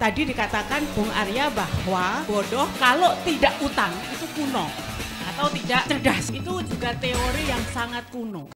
Tadi dikatakan Bung Arya bahwa bodoh kalau tidak utang itu kuno atau tidak cerdas, itu juga teori yang sangat kuno.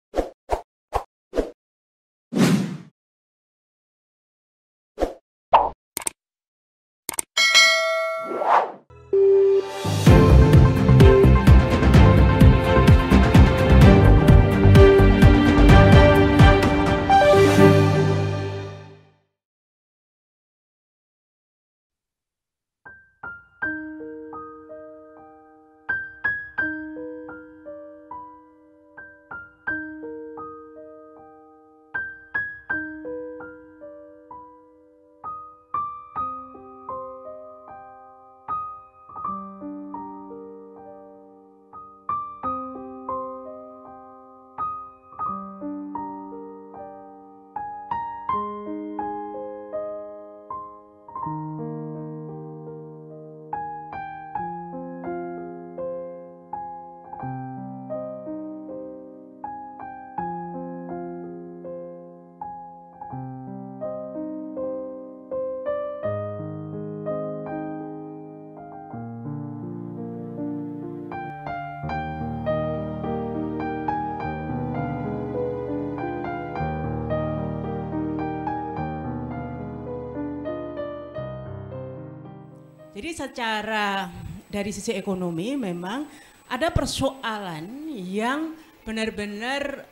Jadi secara dari sisi ekonomi memang ada persoalan yang benar-benar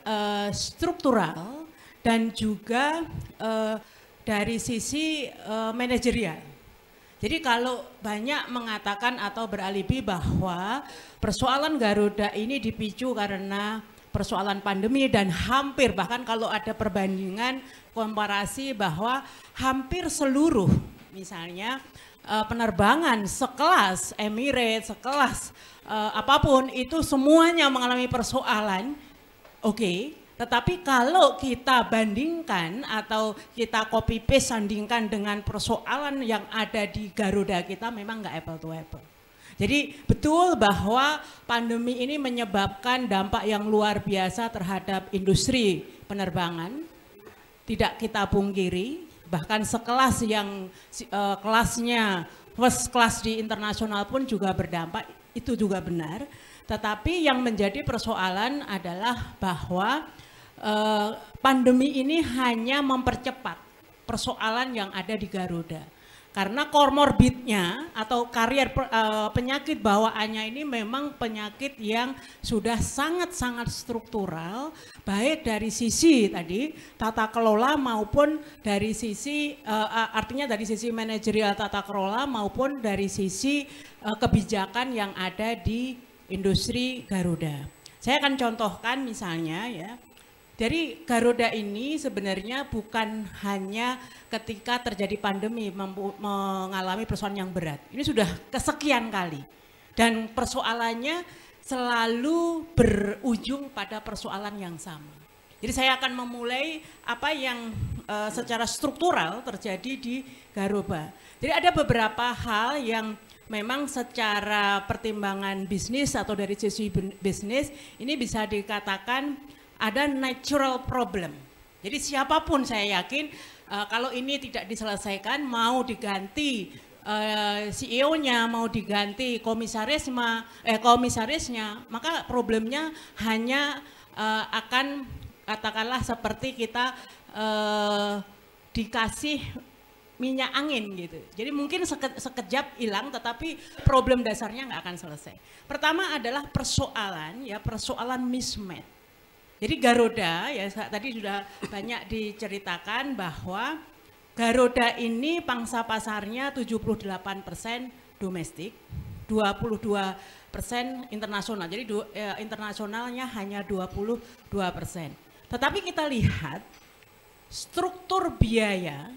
struktural dan juga dari sisi manajerial. Jadi kalau banyak mengatakan atau beralibi bahwa persoalan Garuda ini dipicu karena persoalan pandemi dan hampir bahkan kalau ada perbandingan komparasi bahwa hampir seluruh misalnya penerbangan sekelas Emirates, sekelas apapun itu semuanya mengalami persoalan, oke. Tetapi kalau kita bandingkan atau kita copy paste sandingkan dengan persoalan yang ada di Garuda kita memang nggak apple to apple. Jadi betul bahwa pandemi ini menyebabkan dampak yang luar biasa terhadap industri penerbangan, tidak kita pungkiri. Bahkan sekelas yang kelasnya first class di internasional pun juga berdampak, itu juga benar. Tetapi yang menjadi persoalan adalah bahwa pandemi ini hanya mempercepat persoalan yang ada di Garuda. Karena komorbidnya atau karier penyakit bawaannya ini memang penyakit yang sudah sangat-sangat struktural, baik dari sisi tadi tata kelola maupun dari sisi artinya dari sisi manajerial tata kelola maupun dari sisi kebijakan yang ada di industri Garuda. Saya akan contohkan misalnya ya. Dari Garuda ini sebenarnya bukan hanya ketika terjadi pandemi mengalami persoalan yang berat. Ini sudah kesekian kali. Dan persoalannya selalu berujung pada persoalan yang sama. Jadi saya akan memulai apa yang secara struktural terjadi di Garuda. Jadi ada beberapa hal yang memang secara pertimbangan bisnis atau dari sisi bisnis ini bisa dikatakan ada natural problem. Jadi siapapun saya yakin kalau ini tidak diselesaikan mau diganti CEO-nya, mau diganti komisarisnya, maka problemnya hanya akan katakanlah seperti kita dikasih minyak angin gitu. Jadi mungkin sekejap hilang tetapi problem dasarnya nggak akan selesai. Pertama adalah persoalan mismatch. Jadi Garuda ya tadi sudah banyak diceritakan bahwa Garuda ini pangsa pasarnya 78% domestik, 22% internasional. Jadi internasionalnya hanya 22%. Tetapi kita lihat struktur biaya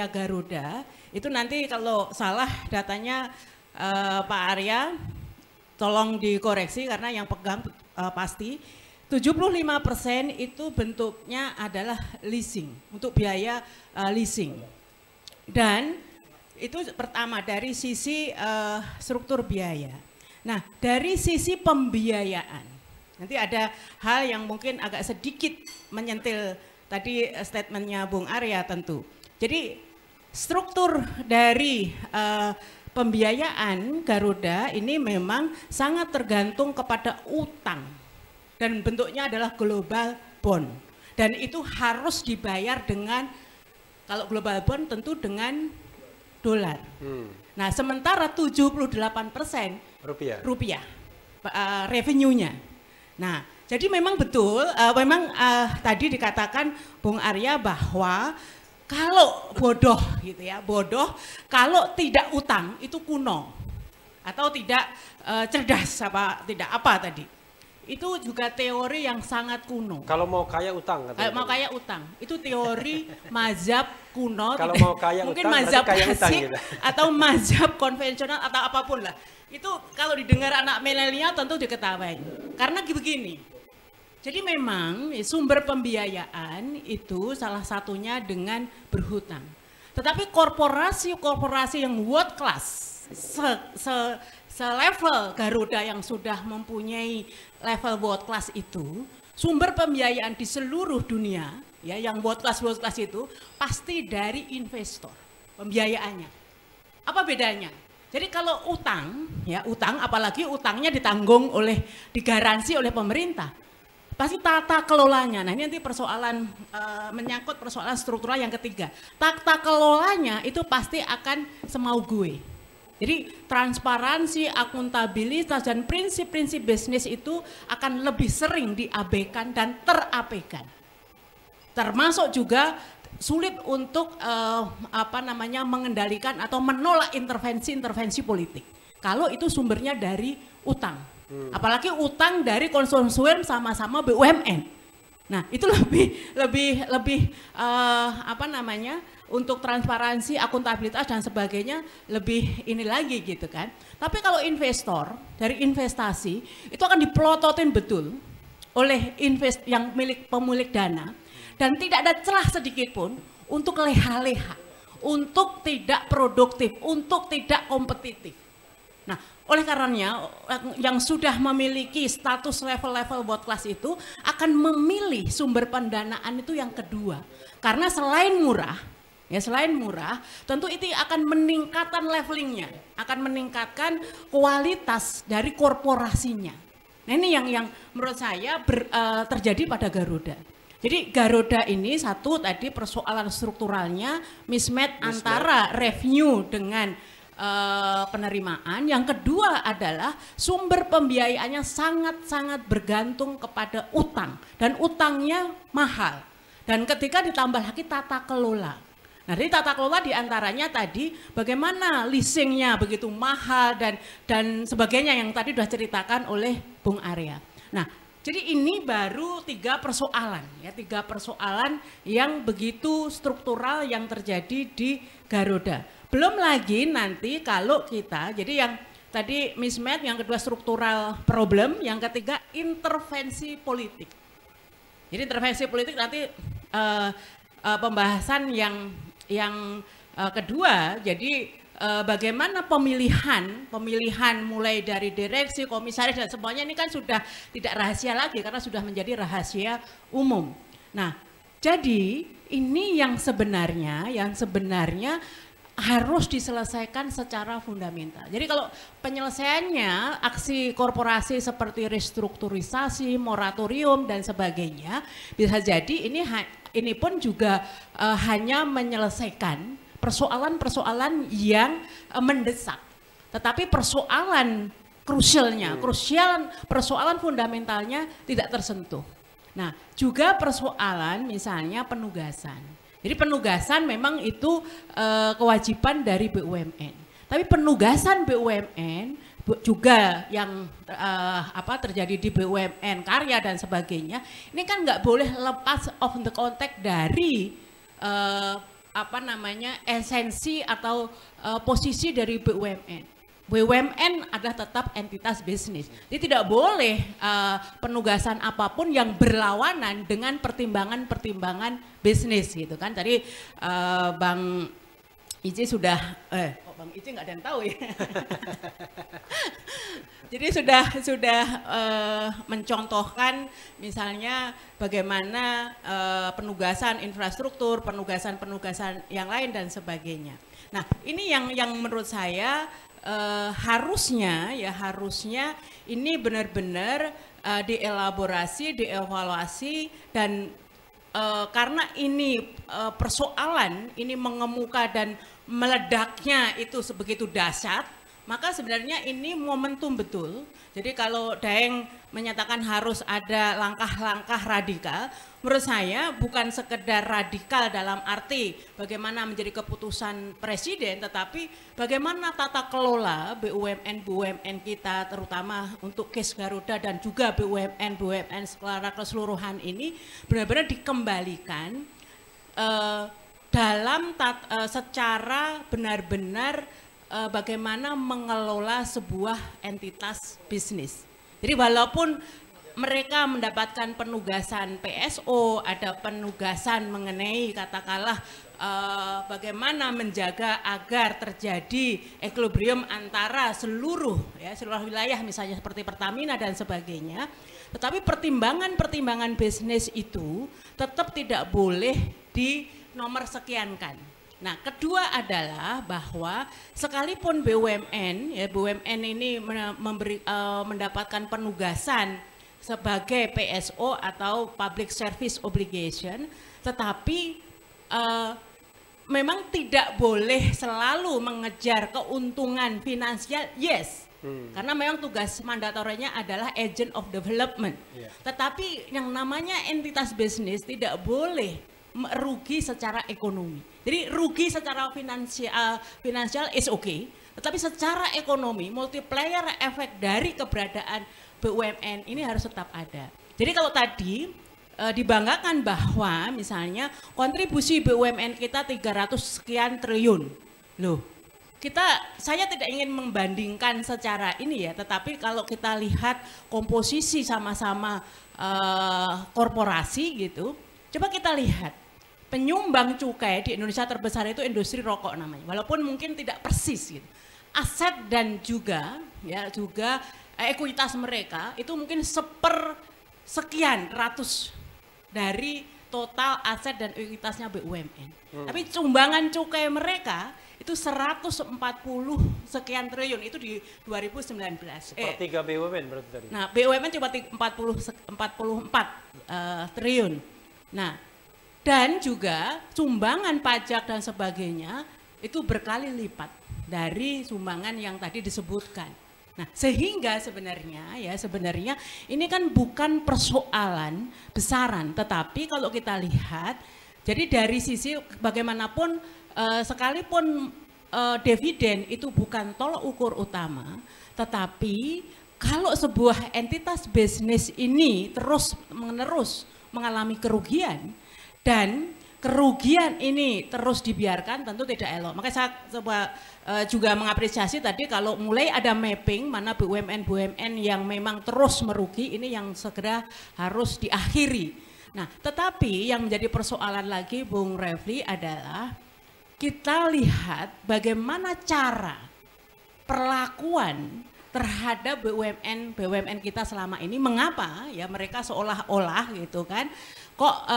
Garuda itu nanti kalau salah datanya Pak Arya tolong dikoreksi karena yang pegang pasti 75% itu bentuknya adalah leasing, untuk biaya leasing. Dan itu pertama dari sisi struktur biaya. Nah dari sisi pembiayaan, nanti ada hal yang mungkin agak sedikit menyentil tadi statementnya Bung Arya tentu. Jadi struktur dari pembiayaan Garuda ini memang sangat tergantung kepada utang dan bentuknya adalah global bond dan itu harus dibayar dengan, kalau global bond tentu dengan dolar. Nah sementara 78% rupiah revenue-nya. Nah jadi memang betul, tadi dikatakan Bung Arya bahwa kalau bodoh gitu ya, bodoh kalau tidak utang itu kuno atau tidak cerdas tidak apa tadi. Itu juga teori yang sangat kuno. Kalau mau kaya utang katanya. Mau kaya utang, itu teori mazhab kuno. Kalau mau kaya mungkin utang, mazhab klasik gitu. atau mazhab konvensional atau apapun lah. Itu kalau didengar anak milenial tentu diketahui. Karena begini, jadi memang sumber pembiayaan itu salah satunya dengan berhutang. Tetapi korporasi-korporasi yang world class, selevel Garuda yang sudah mempunyai level world class itu, sumber pembiayaan di seluruh dunia, ya yang world class itu pasti dari investor pembiayaannya. Apa bedanya? Jadi kalau utang, ya utang, apalagi utangnya ditanggung digaransi oleh pemerintah, pasti tata kelolanya. Nah ini nanti persoalan menyangkut persoalan struktural yang ketiga. Tata kelolanya itu pasti akan semau gue. Jadi transparansi, akuntabilitas dan prinsip-prinsip bisnis itu akan lebih sering diabaikan dan terabaikan. Termasuk juga sulit untuk mengendalikan atau menolak intervensi politik. Kalau itu sumbernya dari utang. Apalagi utang dari konsorsium sama-sama BUMN. Nah, itu lebih untuk transparansi, akuntabilitas dan sebagainya lebih ini lagi gitu kan. Tapi kalau investor dari investasi itu akan dipelototin betul oleh yang pemilik dana dan tidak ada celah sedikit pun untuk leha-leha, untuk tidak produktif, untuk tidak kompetitif. Nah, oleh karenanya yang sudah memiliki status level-level world class itu akan memilih sumber pendanaan itu yang kedua. Karena selain murah, tentu itu akan meningkatkan levelingnya, akan meningkatkan kualitas dari korporasinya. Nah ini yang menurut saya terjadi pada Garuda. Jadi Garuda ini satu tadi persoalan strukturalnya mismatch antara revenue dengan penerimaan. Yang kedua adalah sumber pembiayaannya sangat-sangat bergantung kepada utang dan utangnya mahal. Dan ketika ditambah lagi tata kelola. Nah, dari tata kelola diantaranya tadi bagaimana leasingnya begitu mahal dan sebagainya yang tadi sudah ceritakan oleh Bung Arya. Nah, jadi ini baru tiga persoalan yang begitu struktural yang terjadi di Garuda. Belum lagi nanti kalau kita, jadi yang tadi mismatch, yang kedua struktural problem, yang ketiga intervensi politik. Jadi intervensi politik nanti pembahasan yang kedua, jadi bagaimana pemilihan mulai dari direksi, komisaris dan semuanya ini kan sudah tidak rahasia lagi karena sudah menjadi rahasia umum. Nah, jadi ini yang sebenarnya harus diselesaikan secara fundamental. Jadi kalau penyelesaiannya aksi korporasi seperti restrukturisasi, moratorium dan sebagainya bisa jadi ini pun juga hanya menyelesaikan persoalan-persoalan yang mendesak. Tetapi persoalan persoalan fundamentalnya tidak tersentuh. Nah, juga persoalan misalnya penugasan. Jadi penugasan memang itu kewajiban dari BUMN. Tapi penugasan BUMN juga yang terjadi di BUMN karya dan sebagainya, ini kan nggak boleh lepas of the context dari esensi atau posisi dari BUMN. BUMN adalah tetap entitas bisnis. Jadi tidak boleh penugasan apapun yang berlawanan dengan pertimbangan-pertimbangan bisnis gitu kan. Tadi Bang Ici sudah, kok Bang Ici nggak ada yang tahu ya. Jadi sudah mencontohkan misalnya bagaimana penugasan infrastruktur, penugasan yang lain dan sebagainya. Nah, ini yang menurut saya harusnya ini benar-benar dielaborasi, dievaluasi dan karena ini persoalan ini mengemuka dan meledaknya itu sebegitu dahsyat, maka sebenarnya ini momentum betul. Jadi kalau Daeng menyatakan harus ada langkah-langkah radikal, menurut saya bukan sekedar radikal dalam arti bagaimana menjadi keputusan presiden, tetapi bagaimana tata kelola BUMN kita terutama untuk case Garuda dan juga BUMN secara keseluruhan ini benar-benar dikembalikan dalam secara benar-benar bagaimana mengelola sebuah entitas bisnis. Jadi walaupun mereka mendapatkan penugasan PSO, ada penugasan mengenai katakanlah bagaimana menjaga agar terjadi equilibrium antara seluruh wilayah misalnya seperti Pertamina dan sebagainya. Tetapi pertimbangan bisnis itu tetap tidak boleh dinomor sekiankan. Nah, kedua adalah bahwa sekalipun BUMN ini mendapatkan penugasan sebagai PSO atau Public Service Obligation, tetapi memang tidak boleh selalu mengejar keuntungan finansial, karena memang tugas mandatorinya adalah agent of development. Tetapi yang namanya entitas bisnis tidak boleh rugi secara ekonomi. Jadi rugi secara finansial is okay, tetapi secara ekonomi multiplier efek dari keberadaan BUMN ini harus tetap ada. Jadi kalau tadi dibanggakan bahwa misalnya kontribusi BUMN kita 300 sekian triliun. Loh, saya tidak ingin membandingkan secara ini ya, tetapi kalau kita lihat komposisi sama-sama korporasi gitu, coba kita lihat. Penyumbang cukai di Indonesia terbesar itu industri rokok namanya, walaupun mungkin tidak persis gitu. Aset dan juga ekuitas mereka itu mungkin sekian ratus dari total aset dan ekuitasnya BUMN. Tapi sumbangan cukai mereka itu 140 sekian triliun itu di 2019. Sepertiga BUMN berarti tadi. Nah, BUMN cuma 44 triliun. Nah, dan juga sumbangan pajak dan sebagainya itu berkali lipat dari sumbangan yang tadi disebutkan. Nah, sehingga sebenarnya ini kan bukan persoalan besaran, tetapi kalau kita lihat, jadi dari sisi bagaimanapun sekalipun dividen itu bukan tolok ukur utama, tetapi kalau sebuah entitas bisnis ini terus-menerus mengalami kerugian, dan kerugian ini terus dibiarkan tentu tidak elok. Makanya saya juga mengapresiasi tadi kalau mulai ada mapping mana BUMN yang memang terus merugi ini yang segera harus diakhiri. Nah, tetapi yang menjadi persoalan lagi Bung Refli adalah kita lihat bagaimana cara perlakuan terhadap BUMN kita selama ini, mengapa ya mereka seolah-olah gitu kan kok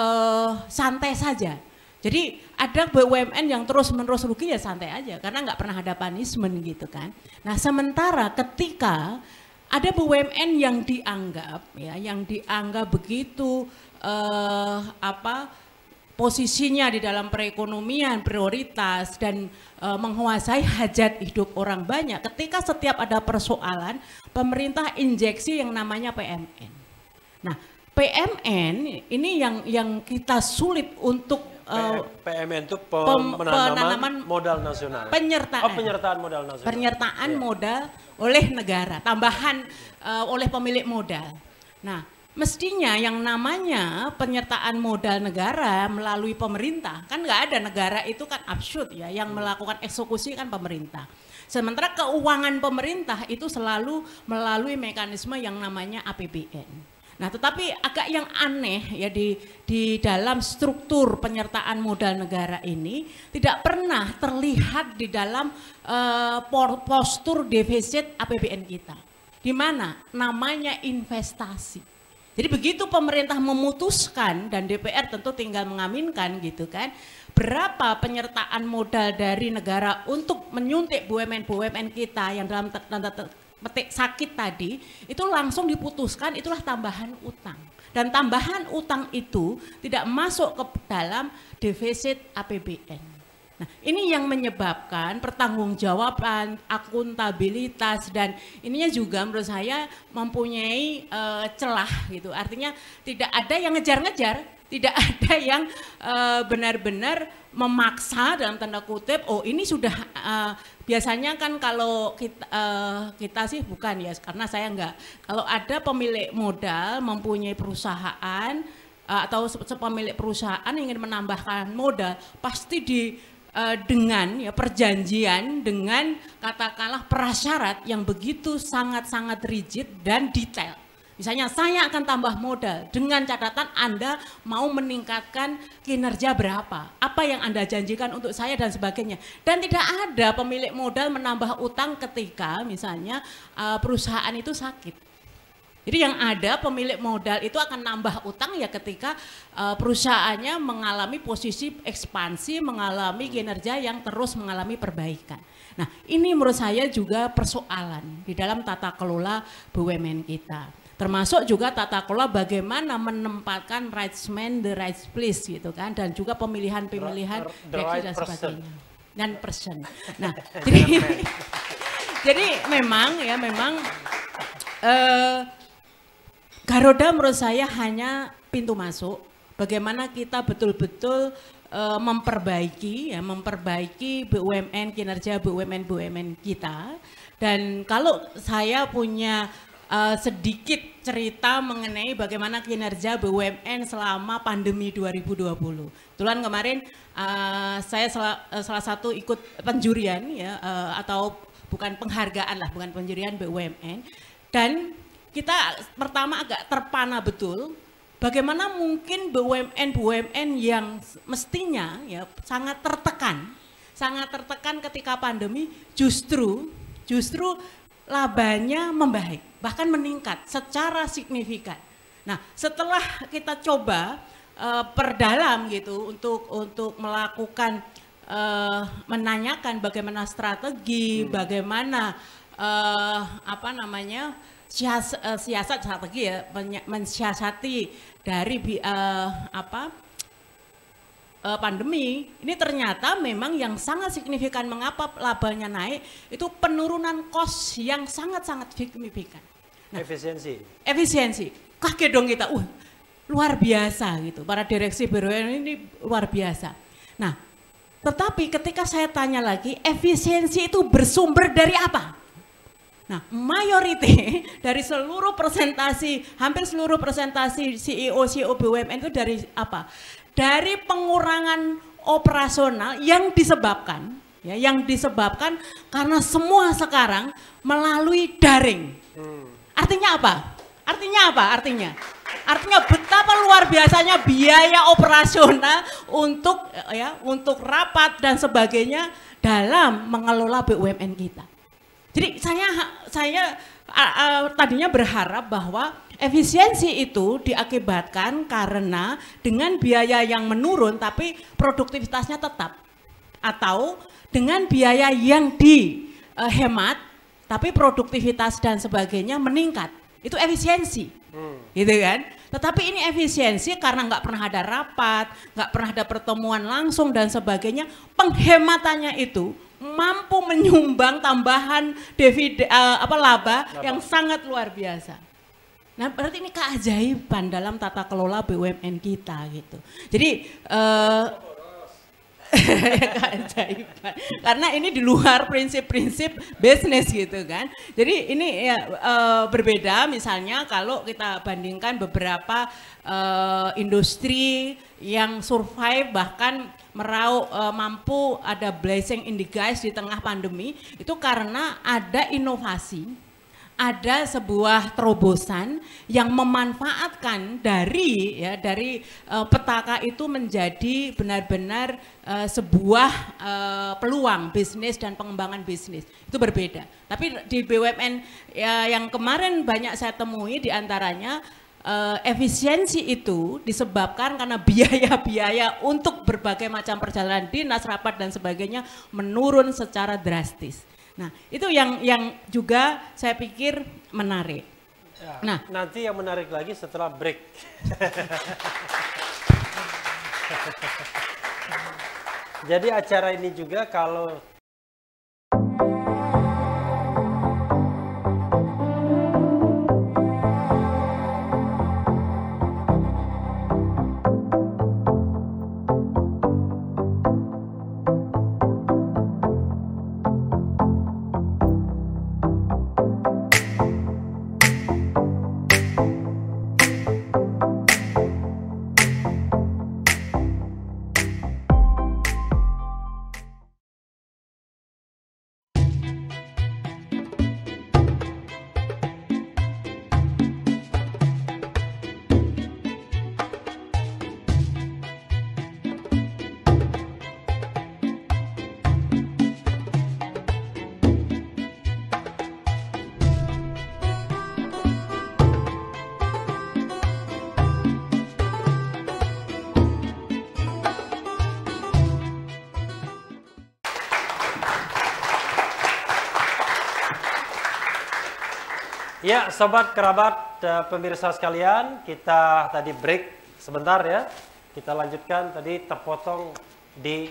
santai saja. Jadi ada BUMN yang terus-menerus rugi ya santai aja karena nggak pernah ada punishment gitu kan. Nah, sementara ketika ada BUMN yang dianggap begitu posisinya di dalam perekonomian prioritas dan menguasai hajat hidup orang banyak, ketika setiap ada persoalan pemerintah injeksi yang namanya PMN. Nah, PMN ini yang kita sulit untuk PMN itu penanaman modal nasional. Penyertaan modal nasional. Penyertaan modal oleh negara, tambahan oleh pemilik modal. Nah, mestinya yang namanya penyertaan modal negara melalui pemerintah, kan nggak ada, negara itu kan absurd ya, yang melakukan eksekusi kan pemerintah. Sementara keuangan pemerintah itu selalu melalui mekanisme yang namanya APBN. Nah, tetapi agak yang aneh ya di dalam struktur penyertaan modal negara ini tidak pernah terlihat di dalam postur defisit APBN kita. Di mana namanya investasi. Jadi begitu pemerintah memutuskan dan DPR tentu tinggal mengaminkan gitu kan, berapa penyertaan modal dari negara untuk menyuntik BUMN kita yang dalam tanda petik sakit tadi, itu langsung diputuskan itulah tambahan utang. Dan tambahan utang itu tidak masuk ke dalam defisit APBN. Nah, ini yang menyebabkan pertanggungjawaban, akuntabilitas, dan ininya juga menurut saya mempunyai celah gitu. Artinya tidak ada yang ngejar-ngejar, tidak ada yang benar-benar memaksa dalam tanda kutip, oh ini sudah biasanya kan kalau kita sih bukan ya, karena saya enggak. Kalau ada pemilik modal mempunyai perusahaan atau pemilik perusahaan ingin menambahkan modal, pasti dengan ya perjanjian dengan katakanlah prasyarat yang begitu sangat-sangat rigid dan detail. Misalnya saya akan tambah modal dengan catatan Anda mau meningkatkan kinerja berapa, apa yang Anda janjikan untuk saya dan sebagainya. Dan tidak ada pemilik modal menambah utang ketika misalnya perusahaan itu sakit. Jadi yang ada pemilik modal itu akan nambah utang ya ketika perusahaannya mengalami posisi ekspansi, mengalami kinerja yang terus mengalami perbaikan. Nah, ini menurut saya juga persoalan di dalam tata kelola BUMN kita. Termasuk juga tata kelola bagaimana menempatkan rights man, the rights place gitu kan, dan juga pemilihan-pemilihan direksi dan sebagainya. Dan person. Nah, jadi memang Garuda menurut saya hanya pintu masuk. Bagaimana kita betul-betul memperbaiki BUMN, kinerja BUMN kita. Dan kalau saya punya sedikit cerita mengenai bagaimana kinerja BUMN selama pandemi 2020. Kebetulan kemarin saya salah satu ikut penjurian ya, atau bukan penghargaan lah, bukan penjurian BUMN. Dan kita pertama agak terpana betul bagaimana mungkin BUMN yang mestinya ya sangat tertekan ketika pandemi justru labanya membaik, bahkan meningkat secara signifikan. Nah, setelah kita coba perdalam gitu untuk melakukan menanyakan bagaimana strategi, bagaimana siasat strategi ya, mensiasati dari pandemi, ini ternyata memang yang sangat signifikan mengapa labanya naik itu penurunan kos yang sangat-sangat signifikan. Nah, efisiensi. Kaget dong kita, luar biasa gitu. Para direksi BUMN ini luar biasa. Nah, tetapi ketika saya tanya lagi, efisiensi itu bersumber dari apa? Nah, mayoriti dari hampir seluruh presentasi CEO BUMN itu dari apa? Dari pengurangan operasional yang disebabkan karena semua sekarang melalui daring. Artinya apa? Artinya betapa luar biasanya biaya operasional untuk rapat dan sebagainya dalam mengelola BUMN kita. Jadi saya tadinya berharap bahwa efisiensi itu diakibatkan karena dengan biaya yang menurun tapi produktivitasnya tetap, atau dengan biaya yang dihemat tapi produktivitas dan sebagainya meningkat. Itu efisiensi, gitu kan? Tetapi ini efisiensi karena nggak pernah ada rapat, nggak pernah ada pertemuan langsung dan sebagainya. Penghematannya itu mampu menyumbang tambahan laba yang sangat luar biasa. Nah, berarti ini keajaiban dalam tata kelola BUMN kita gitu. Jadi keajaiban. Karena ini di luar prinsip-prinsip bisnis gitu kan. Jadi ini ya berbeda misalnya kalau kita bandingkan beberapa industri yang survive bahkan meraup mampu ada blessing in disguise di tengah pandemi itu karena ada inovasi, ada sebuah terobosan yang memanfaatkan dari petaka itu menjadi benar-benar sebuah peluang bisnis dan pengembangan bisnis. Itu berbeda. Tapi di BUMN yang kemarin banyak saya temui diantaranya efisiensi itu disebabkan karena biaya-biaya untuk berbagai macam perjalanan dinas, rapat dan sebagainya menurun secara drastis. Nah, itu yang juga saya pikir menarik. Ya, nah, nanti yang menarik lagi setelah break. Jadi acara ini juga kalau ya, sobat kerabat pemirsa sekalian, kita tadi break sebentar ya. Kita lanjutkan tadi terpotong di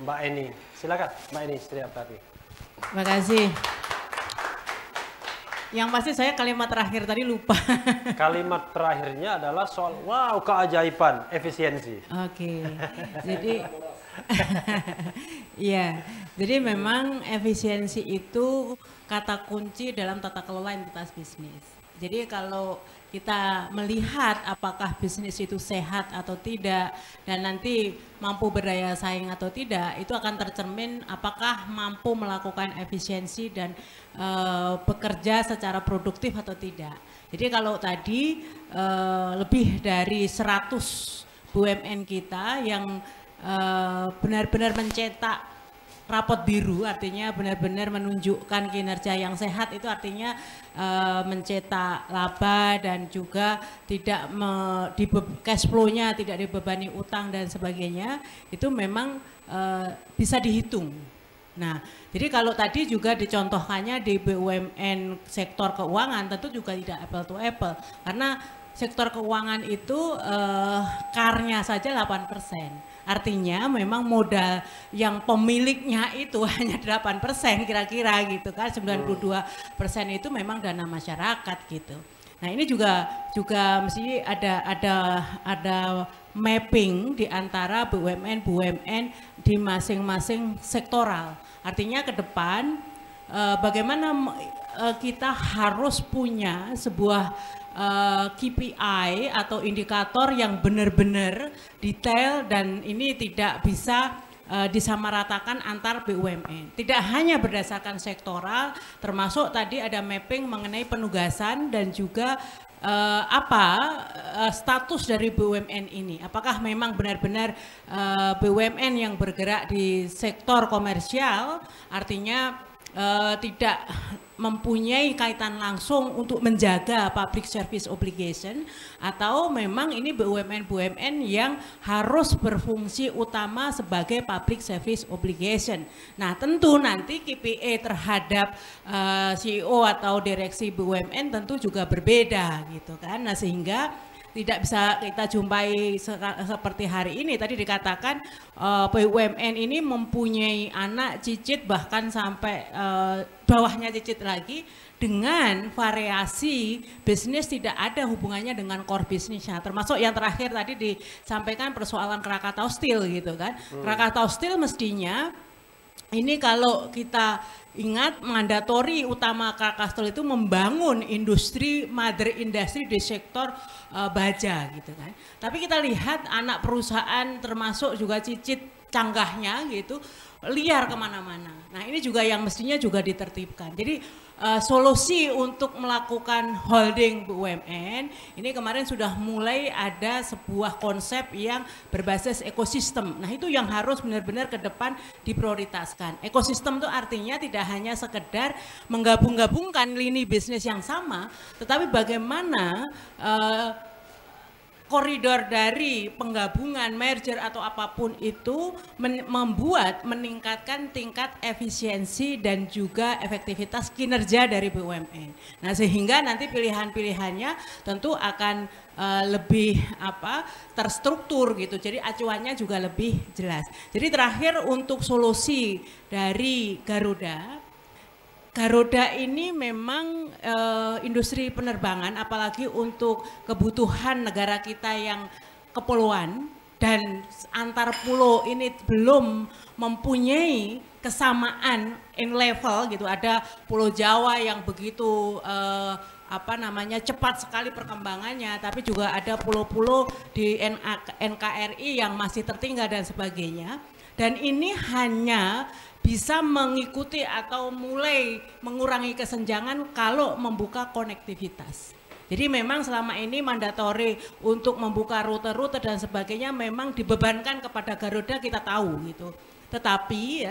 Mbak Eni. Silakan Mbak Eni Sri Abtari. Terima kasih. Yang pasti saya kalimat terakhir tadi lupa. Kalimat terakhirnya adalah soal wow keajaiban efisiensi. Oke. Jadi ya, jadi memang efisiensi itu kata kunci dalam tata kelola entitas bisnis. Jadi kalau kita melihat apakah bisnis itu sehat atau tidak dan nanti mampu berdaya saing atau tidak, itu akan tercermin apakah mampu melakukan efisiensi dan bekerja secara produktif atau tidak. Jadi kalau tadi lebih dari 100 BUMN kita yang benar-benar mencetak rapot biru, artinya benar-benar menunjukkan kinerja yang sehat, itu artinya mencetak laba dan juga tidak cash flow-nya tidak dibebani utang dan sebagainya, itu memang bisa dihitung. Nah, jadi kalau tadi juga dicontohkannya di BUMN sektor keuangan tentu juga tidak apple to apple, karena sektor keuangan itu CAR-nya saja 8%. Artinya memang modal yang pemiliknya itu hanya 8% kira-kira gitu kan, 92% itu memang dana masyarakat gitu. Nah, ini juga mesti ada mapping di antara BUMN di masing-masing sektoral. Artinya ke depan bagaimana kita harus punya sebuah KPI atau indikator yang benar-benar detail dan ini tidak bisa disamaratakan antar BUMN. Tidak hanya berdasarkan sektoral, termasuk tadi ada mapping mengenai penugasan dan juga status dari BUMN ini. Apakah memang benar-benar BUMN yang bergerak di sektor komersial, artinya tidak mempunyai kaitan langsung untuk menjaga public service obligation, atau memang ini BUMN yang harus berfungsi utama sebagai public service obligation. Nah, tentu nanti KPI terhadap CEO atau direksi BUMN tentu juga berbeda gitu kan. Nah, sehingga tidak bisa kita jumpai seperti hari ini. Tadi dikatakan BUMN ini mempunyai anak, cicit, bahkan sampai bawahnya cicit lagi, dengan variasi bisnis tidak ada hubungannya dengan core bisnisnya. Termasuk yang terakhir tadi disampaikan persoalan Krakatau Steel gitu kan. Krakatau Steel mestinya ini kalau kita ingat mandatori utama Krakatau Steel itu membangun industri, mother industry di sektor baja gitu kan. Tapi kita lihat anak perusahaan termasuk juga cicit canggahnya gitu, liar kemana-mana. Nah ini juga yang mestinya juga ditertibkan. Jadi solusi untuk melakukan holding BUMN ini kemarin sudah mulai ada sebuah konsep yang berbasis ekosistem. Nah itu yang harus benar-benar ke depan diprioritaskan. Ekosistem itu artinya tidak hanya sekedar menggabung-gabungkan lini bisnis yang sama, tetapi bagaimana koridor dari penggabungan, merger atau apapun itu meningkatkan tingkat efisiensi dan juga efektivitas kinerja dari BUMN. Nah sehingga nanti pilihan-pilihannya tentu akan lebih terstruktur gitu. Jadi acuannya juga lebih jelas. Jadi terakhir untuk solusi dari Garuda ini memang industri penerbangan, apalagi untuk kebutuhan negara kita yang kepulauan dan antar pulau ini belum mempunyai kesamaan in level gitu. Ada Pulau Jawa yang begitu cepat sekali perkembangannya, tapi juga ada pulau-pulau di NKRI yang masih tertinggal dan sebagainya. Dan ini hanya bisa mengikuti atau mulai mengurangi kesenjangan kalau membuka konektivitas. Jadi memang selama ini mandatori untuk membuka rute-rute dan sebagainya memang dibebankan kepada Garuda, kita tahu gitu. Tetapi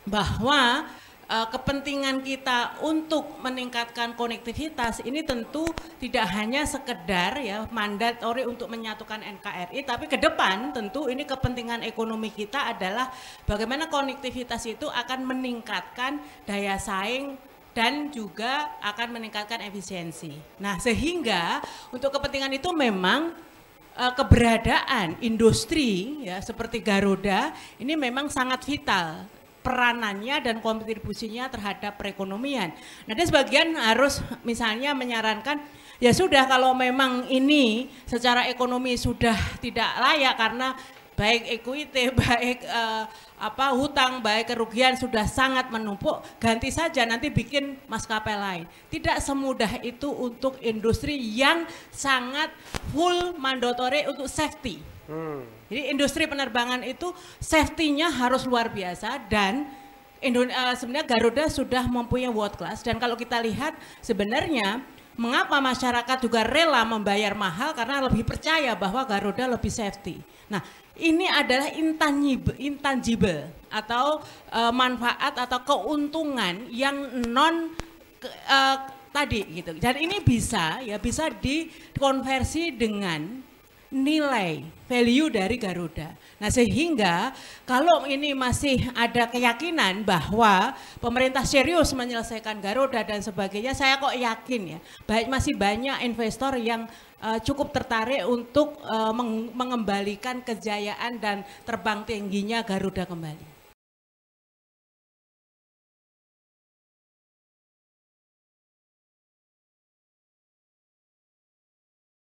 bahwa kepentingan kita untuk meningkatkan konektivitas ini tentu tidak hanya sekedar ya mandatori untuk menyatukan NKRI, tapi ke depan tentu ini kepentingan ekonomi kita adalah bagaimana konektivitas itu akan meningkatkan daya saing dan juga akan meningkatkan efisiensi. Nah sehingga untuk kepentingan itu memang keberadaan industri ya seperti Garuda ini memang sangat vital peranannya dan kontribusinya terhadap perekonomian. Nah, sebagian harus misalnya menyarankan ya sudah kalau memang ini secara ekonomi sudah tidak layak karena baik equity, baik hutang, baik kerugian sudah sangat menumpuk, ganti saja nanti bikin maskapai lain. Tidak semudah itu untuk industri yang sangat full mandatory untuk safety. Jadi industri penerbangan itu safety-nya harus luar biasa dan sebenarnya Garuda sudah mempunyai world class. Dan kalau kita lihat sebenarnya mengapa masyarakat juga rela membayar mahal karena lebih percaya bahwa Garuda lebih safety. Nah ini adalah intangible atau manfaat atau keuntungan yang tadi gitu. Dan ini bisa dikonversi dengan nilai value dari Garuda. Nah sehingga kalau ini masih ada keyakinan bahwa pemerintah serius menyelesaikan Garuda dan sebagainya, saya kok yakin ya masih banyak investor yang cukup tertarik untuk mengembalikan kejayaan dan terbang tingginya Garuda kembali.